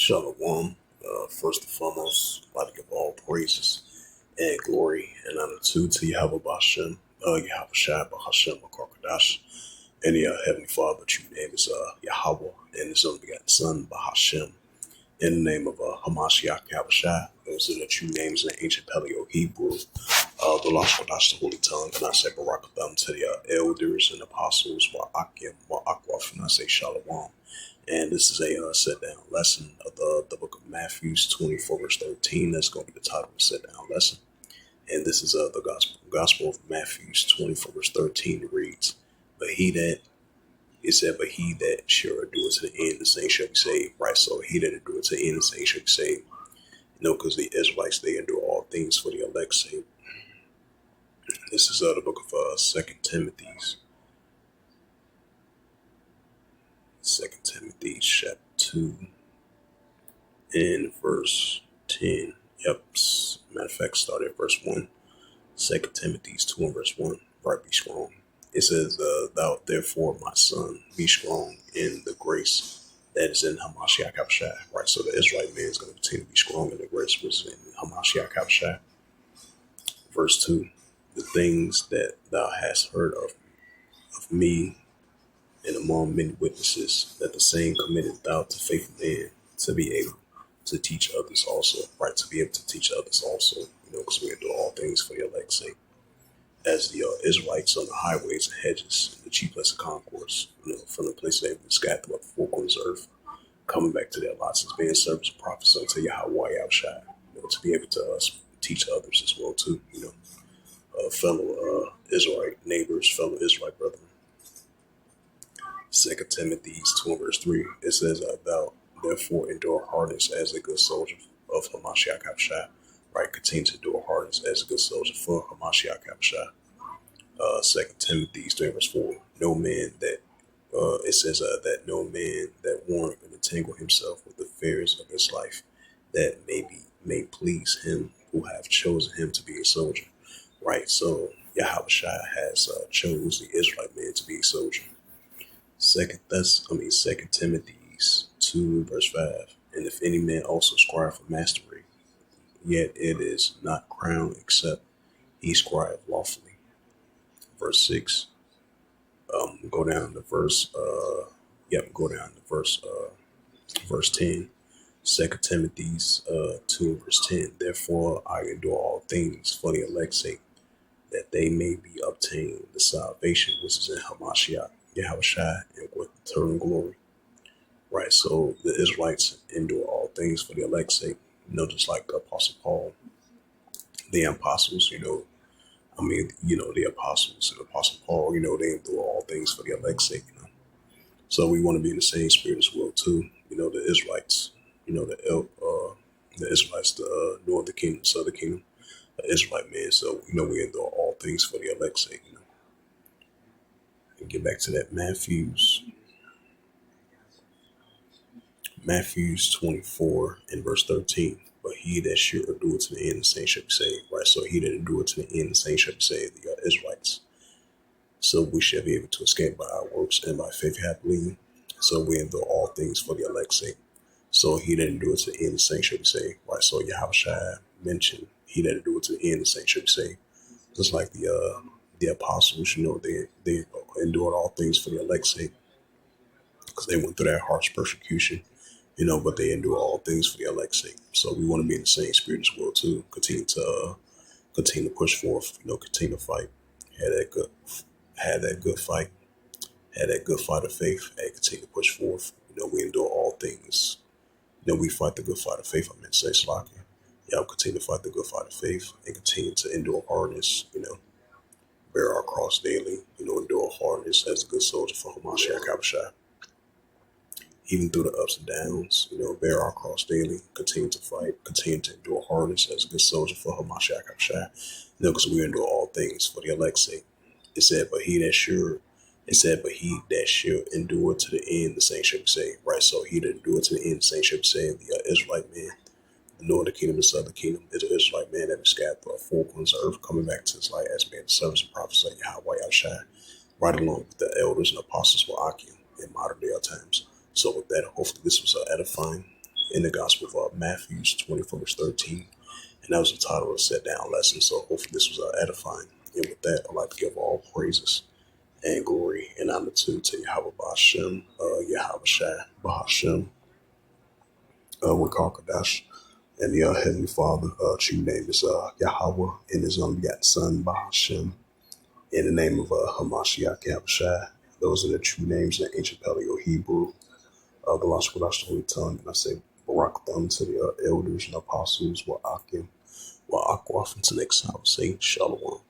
Shalom. First and foremost, I'd like to give all praises and glory and honor to Yahweh Bashem, Yahweh Shai Bahashem Makarkadash, and the Heavenly Father, true name is Yahweh, and His only begotten Son Bahashem. In the name of Hamashiach Yahweh Shai, those are the true names in the ancient Paleo Hebrew. The Lashkadash, the Holy Tongue, and I say Barakatham to the elders and apostles, Wa'akim, Wa'akwaf, and I say Shalom. And this is a sit down lesson of the book of Matthew 24, verse 13. That's going to be the title of the sit down lesson. And this is the gospel of Matthew 24, verse 13. It reads, but he that shall endure to the end, the same shall be saved. Right? So he that endure to the end, the same shall be saved. Because the Israelites, they endure all things for the elect's sake. This is the book of 2 Timothy. 2 Timothy chapter 2 and verse 10. Yep. Matter of fact, start at verse 1. 2 Timothy 2 and verse 1. Right, be strong. It says, thou therefore, my son, be strong in the grace that is in Hamashiach Yahushua. Right, so the Israelite man is going to continue to be strong in the grace which is in Hamashiach Yahushua. Verse 2. The things that thou hast heard of me and among many witnesses, that the same committed thou to faithful men, to be able to teach others also. Right, to be able to teach others also, because we do all things for the elect's sake. As the Israelites on the highways and hedges, and the chief place of concourse, from the place they've been scattered throughout the four corners of earth, coming back to their lots as being servants and prophets unto Yahweh Yahushua, to be able to teach others as well too, fellow Israelite neighbors, fellow Israelite brethren. 2 Timothy 2 verse 3, it says, thou therefore endure hardness as a good soldier of Hamashiach Yahushua. Right, continue to endure hardness as a good soldier for Hamashiach Yahushua. 2 Timothy 3 verse 4, no man that, it says that no man that warrant and entangle himself with the affairs of this life, that may please him who have chosen him to be a soldier. Right, so Yahushua has chose the Israelite man to be a soldier. 2 Timothy 2 verse 5, and if any man also strive for mastery, yet it is not crowned except he strive lawfully. Verse 6. Go down to verse verse 10. 2 Timothy 2 verse 10. Therefore I endure all things for the elect's sake, that they may be obtained the salvation which is in Hamashiach Yahushua and with eternal glory. Right, so the Israelites endure all things for the elect's sake, just like the Apostle Paul, the apostles, the apostles and Apostle Paul, they endure all things for the elect's sake, So we want to be in the same spirit as well too. The Israelites, the Israelites, the northern kingdom, southern kingdom, the Israelite man. So we endure all things for the elect's sake. And get back to that Matthew's 24 and verse 13. But he that shall endure to the end, the same shall be saved. Right. So he that endure to the end, the same shall be saved. The Israelites. So we shall be able to escape by our works and by faith happily. So we endure all things for the elect's sake. So he that endure to the end, the same shall be saved. Right. So Yahushua mentioned he that endure to the end, the same shall be saved. Just like the apostles, they endured all things for the elect's sake, because they went through that harsh persecution, but they endure all things for the elect's sake. So we want to be in the same spirit as well too. Continue to push forth, continue to fight. Had that good fight of faith, and continue to push forth. We endure all things. We fight the good fight of faith. I meant to say Slovakia. Yeah, we'll continue to fight the good fight of faith and continue to endure hardness, bear our cross daily, endure hardness as a good soldier for Hamashiach Yahushua. Even through the ups and downs, bear our cross daily, continue to fight, continue to endure hardness as a good soldier for Hamashiach Yahushua. Because we endure all things for the elect's sake. It said, but he that shall endure to the end, the same shall be saved. Right, so he that endure to the end, the same shall be saved. The Israelite man, the northern kingdom and southern kingdom, is an Israelite man that was scattered throughout four corners of earth, coming back to his light as being the servants and prophets of Yahweh Yahushua, right along with the elders and apostles were Akim in modern day times. So with that, hopefully this was edifying. in the Gospel of Matthew 24 verse 13. And that was the title of the set down lesson. So hopefully this was edifying. And with that, I'd like to give all praises and glory and honor to Yahweh Ba'ashem, Yahweh Shai Ba'ashem, Wakakadash. And the Heavenly Father, true name is Yahweh, and His unbegotten Son, Ba'ashem, in the name of Hamashiach Yahushai. Those are the true names in ancient Paleo Hebrew. The Lost Kodash, the Holy Tongue. And I say Barak Thumb to the elders and apostles, Wa'akim, Wa'akwaf, until next time, I say Shalom.